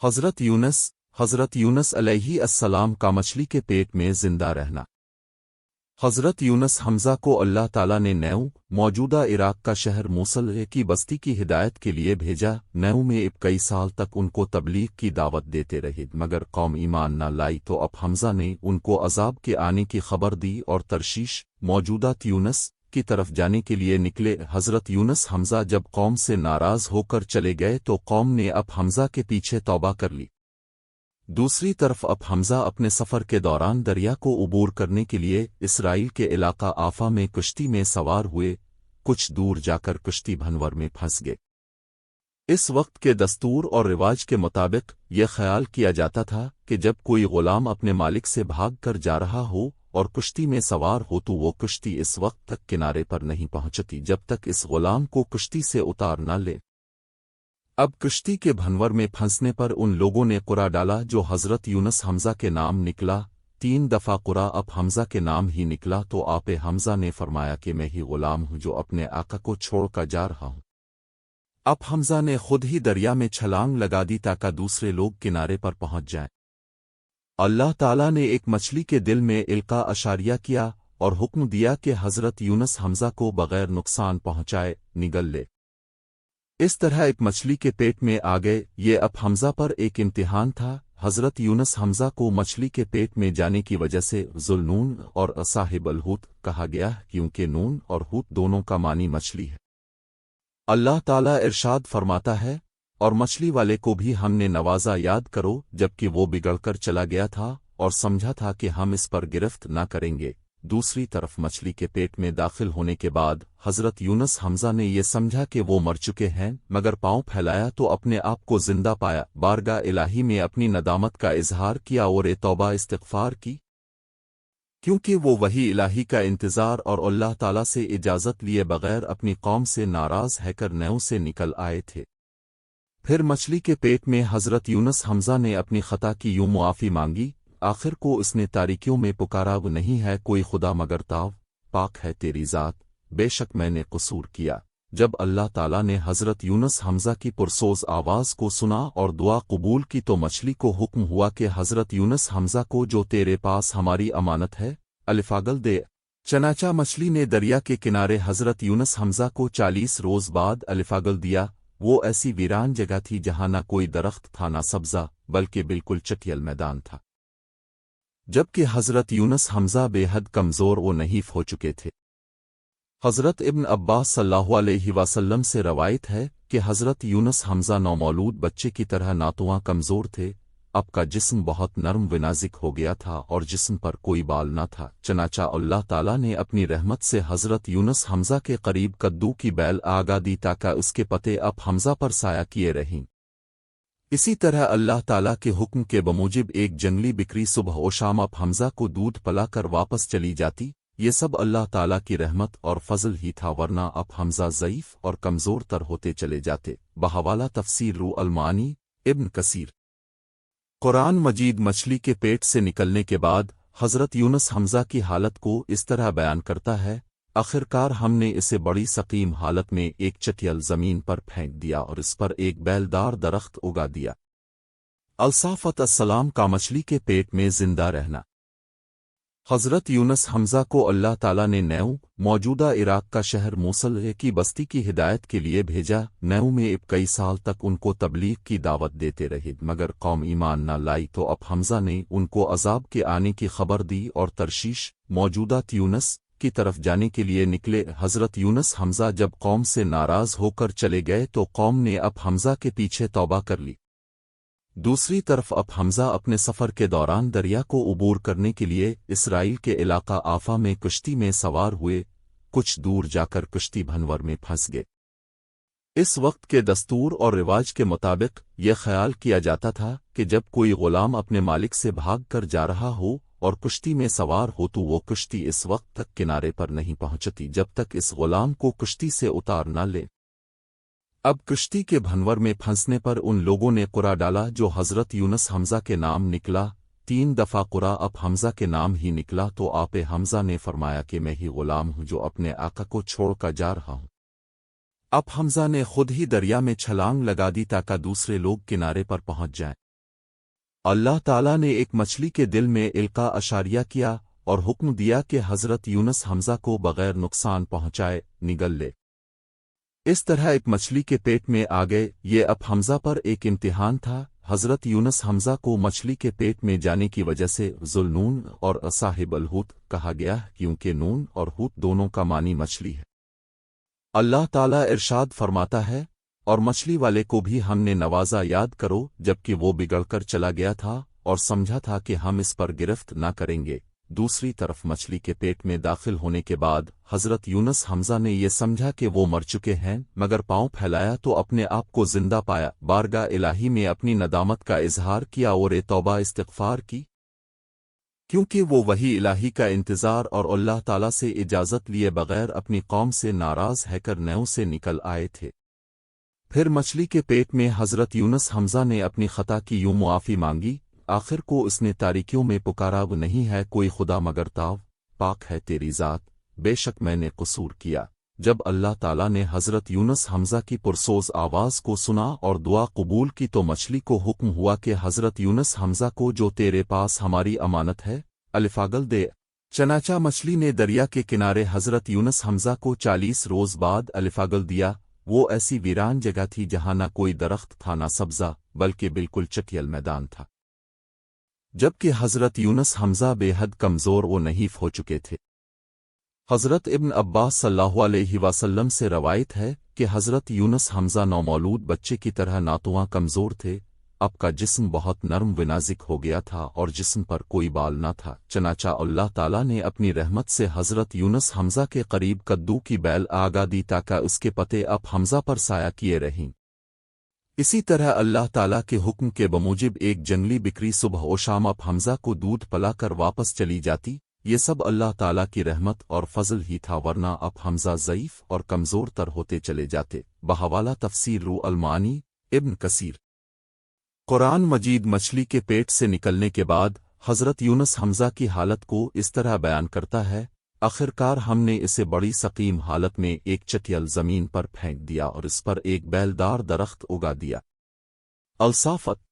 हज़रत यूनुस अलैहिस्सलाम का मछली के पेट में जिंदा रहना। हज़रत यूनुस हमज़ा को अल्लाह ताला ने नैऊ मौजूदा इराक का शहर मूसल की बस्ती की हिदायत के लिए भेजा। नैऊ में अब कई साल तक उनको तबलीग की दावत देते रहे, मगर कौम ईमान न लाई तो अब हमज़ा ने उनको अजाब के आने की खबर दी और तरशीश मौजूदा यूनुस की तरफ जाने के लिए निकले। हज़रत यूनुस हमज़ा जब कौम से नाराज़ होकर चले गए तो कौम ने अब हमज़ा के पीछे तौबा कर ली। दूसरी तरफ अब हमज़ा अपने सफ़र के दौरान दरिया को उबूर करने के लिए इसराइल के इलाका आफा में कश्ती में सवार हुए। कुछ दूर जाकर कश्ती भंवर में फंस गए। इस वक्त के दस्तूर और रिवाज के मुताबिक यह ख्याल किया जाता था कि जब कोई गुलाम अपने मालिक से भाग कर जा रहा हो और कश्ती में सवार हो तो वो कश्ती इस वक्त तक किनारे पर नहीं पहुंचती जब तक इस गुलाम को कश्ती से उतार न ले। अब कश्ती के भंवर में फंसने पर उन लोगों ने कुरा डाला जो हज़रत यूनुस हमज़ा के नाम निकला। 3 दफ़ा कुरा अब हमज़ा के नाम ही निकला तो आपे हमज़ा ने फरमाया कि मैं ही गुलाम हूँ जो अपने आका को छोड़कर जा रहा हूँ। अब हमज़ा ने खुद ही दरिया में छलांग लगा दी ताकि दूसरे लोग किनारे पर पहुंच जाएं। अल्लाह ताला ने एक मछली के दिल में इल्का अशारिया किया और हुक्म दिया कि हज़रत यूनुस हमज़ा को बग़ैर नुकसान पहुंचाए निगल ले। इस तरह एक मछली के पेट में आ गए। ये अब हमज़ा पर एक इम्तिहान था। हज़रत यूनुस हमज़ा को मछली के पेट में जाने की वजह से ज़ुल्नून और साहिब अल-हूत कहा गया क्योंकि नून और हूत दोनों का मानी मछली है। अल्लाह ताला इरशाद फरमाता है, और मछली वाले को भी हमने नवाजा याद करो जबकि वो बिगड़कर चला गया था और समझा था कि हम इस पर गिरफ्त न करेंगे। दूसरी तरफ मछली के पेट में दाखिल होने के बाद हज़रत यूनुस हमज़ा ने ये समझा कि वो मर चुके हैं, मगर पांव फैलाया तो अपने आप को जिंदा पाया। बारगाह इलाही में अपनी नदामत का इजहार किया और तौबा इस्तिग़फ़ार की, क्योंकि वो वही इलाही का इंतज़ार और अल्लाह ताला से इजाज़त लिए बग़ैर अपनी कौम से नाराज़ हैकर नैऊ से निकल आए थे। फिर मछली के पेट में हज़रत यूनुस हमज़ा ने अपनी ख़ता की यूं मुआफ़ी मांगी। आखिर को इसने तारीकियों में पुकारा, वो नहीं है कोई खुदा मगर ताव पाक है तेरी ज़ात, बेशक मैंने कसूर किया। जब अल्लाह ताला ने हज़रत यूनुस हमज़ा की पुरसोज आवाज़ को सुना और दुआ कबूल की तो मछली को हुक्म हुआ कि हज़रत यूनुस हमज़ा को जो तेरे पास हमारी अमानत है अलिफागल दे। चनाचा मछली ने दरिया के किनारे हज़रत यूनुस हमज़ा को 40 रोज़ बाद अलिफागल दिया। वो ऐसी वीरान जगह थी जहां न कोई दरख्त था न सब्ज़ा, बल्कि बिल्कुल चटियल मैदान था। जबकि हज़रत यूनुस हमज़ा बेहद कमज़ोर व नहीफ हो चुके थे। हज़रत इब्न अब्बास सल्लल्लाहु अलैहि वसल्लम से रवायत है कि हज़रत यूनुस हमज़ा नौमौलूद बच्चे की तरह नातुआ कमज़ोर थे। अब का जिस्म बहुत नरम व नाज़ुक हो गया था और जिस्म पर कोई बाल न था। चनाचा अल्लाह ताला ने अपनी रहमत से हज़रत यूनुस हमज़ा के करीब कद्दू की बैल आगा दी ताकि उसके पते अब हमज़ा पर साया किए रहें। इसी तरह अल्लाह ताला के हुक्म के बमूजिब एक जंगली बिकरी सुबह और शाम अब हमज़ा को दूध पलाकर वापस चली जाती। ये सब अल्लाह ताला की रहमत और फजल ही था, वरना अब हमज़ा ज़ईफ़ और कमज़ोर तर होते चले जाते। बहवाला तफसीर रू अल-मानी इब्न कसीर। कुरान मजीद मछली के पेट से निकलने के बाद हज़रत यूनुस हमज़ा की हालत को इस तरह बयान करता है, आखिरकार हमने इसे बड़ी सकीम हालत में एक चटियल ज़मीन पर फेंक दिया और इस पर एक बैलदार दरख्त उगा दिया। अलसाफ़त अस्सलाम का मछली के पेट में जिंदा रहना। हज़रत यूनुस हमज़ा को अल्लाह ताला ने नैऊ मौजूदा इराक का शहर मूसल की बस्ती की हिदायत के लिए भेजा। नैऊ में अब कई साल तक उनको तबलीग की दावत देते रहे, मगर कौम ईमान न लाई तो अब हमज़ा ने उनको अजाब के आने की खबर दी और तरशीश मौजूदा यूनुस की तरफ जाने के लिए निकले। हज़रत यूनुस हमज़ा जब कौम से नाराज़ होकर चले गए तो कौम ने अब हमज़ा के पीछे तौबा कर ली। दूसरी तरफ अब हमज़ा अपने सफ़र के दौरान दरिया को उबूर करने के लिए इसराइल के इलाका आफा में कश्ती में सवार हुए। कुछ दूर जाकर कश्ती भंवर में फंस गए। इस वक्त के दस्तूर और रिवाज के मुताबिक यह ख्याल किया जाता था कि जब कोई गुलाम अपने मालिक से भाग कर जा रहा हो और कश्ती में सवार हो तो वो कश्ती इस वक्त तक किनारे पर नहीं पहुंचती जब तक इस गुलाम को कश्ती से उतार न ले। अब कश्ती के भंवर में फंसने पर उन लोगों ने कुरा डाला जो हज़रत यूनुस हमज़ा के नाम निकला। 3 दफ़ा कुरा अब हमज़ा के नाम ही निकला तो आपे हमज़ा ने फरमाया कि मैं ही गुलाम हूँ जो अपने आका को छोड़कर जा रहा हूँ। अब हमज़ा ने खुद ही दरिया में छलांग लगा दी ताकि दूसरे लोग किनारे पर पहुंच जाएं। اللہ تعالیٰ نے ایک مچھلی کے دل میں القا اشاریہ کیا اور حکم دیا کہ حضرت یونس حمزہ کو بغیر نقصان پہنچائے نگل لے۔ اس طرح ایک مچھلی کے پیٹ میں آ گئے۔ یہ اب حمزہ پر ایک امتحان تھا۔ حضرت یونس حمزہ کو مچھلی کے پیٹ میں جانے کی وجہ سے ذوالنون اور صاحب الحوت کہا گیا کیونکہ نون اور حوت دونوں کا معنی مچھلی ہے۔ اللہ تعالیٰ ارشاد فرماتا ہے، اور مچھلی والے کو بھی ہم نے نوازا، یاد کرو جبکہ وہ بگڑ کر چلا گیا تھا اور سمجھا تھا کہ ہم اس پر گرفت نہ کریں گے۔ دوسری طرف مچھلی کے پیٹ میں داخل ہونے کے بعد حضرت یونس حمزہ نے یہ سمجھا کہ وہ مر چکے ہیں، مگر پاؤں پھیلایا تو اپنے آپ کو زندہ پایا، بارگاہ الہی میں اپنی ندامت کا اظہار کیا اور توبہ استغفار کی، کیونکہ وہ وحی الہی کا انتظار اور اللہ تعالیٰ سے اجازت لیے بغیر اپنی قوم سے ناراض ہے کر نیو سے نکل آئے تھے۔ پھر مچھلی کے پیٹ میں حضرت یونس حمزہ نے اپنی خطا کی یوں معافی مانگی، آخر کو اس نے تاریکیوں میں پکارا، وہ نہیں ہے کوئی خدا مگر تاو، پاک ہے تیری ذات، بے شک میں نے قصور کیا۔ جب اللہ تعالیٰ نے حضرت یونس حمزہ کی پرسوز آواز کو سنا اور دعا قبول کی تو مچھلی کو حکم ہوا کہ حضرت یونس حمزہ کو جو تیرے پاس ہماری امانت ہے الفاگل دے۔ چنانچہ مچھلی نے دریا کے کنارے حضرت یونس حمزہ کو 40 روز بعد الفاگل دیا۔ وہ ایسی ویران جگہ تھی جہاں نہ کوئی درخت تھا نہ سبزہ، بلکہ بالکل چٹیل میدان تھا، جبکہ حضرت یونس حمزہ بے حد کمزور و نحیف ہو چکے تھے۔ حضرت ابن عباس صلی اللہ علیہ وسلم سے روایت ہے کہ حضرت یونس حمزہ نومولود بچے کی طرح ناتواں کمزور تھے، اب کا جسم بہت نرم و نازک ہو گیا تھا اور جسم پر کوئی بال نہ تھا۔ چنانچہ اللہ تعالیٰ نے اپنی رحمت سے حضرت یونس حمزہ کے قریب کدو کی بیل آگا دی تاکہ اس کے پتے اب حمزہ پر سایہ کیے رہیں۔ اسی طرح اللہ تعالیٰ کے حکم کے بموجب ایک جنگلی بکری صبح و شام اب حمزہ کو دودھ پلا کر واپس چلی جاتی۔ یہ سب اللہ تعالیٰ کی رحمت اور فضل ہی تھا، ورنہ اب حمزہ ضعیف اور کمزور تر ہوتے چلے جاتے۔ بحوالہ تفسیر روح المعانی ابن کثیر۔ قرآن مجید مچھلی کے پیٹ سے نکلنے کے بعد حضرت یونس حمزہ کی حالت کو اس طرح بیان کرتا ہے، آخرکار ہم نے اسے بڑی سقیم حالت میں ایک چٹیل زمین پر پھینک دیا اور اس پر ایک بیلدار درخت اگا دیا۔ الصافت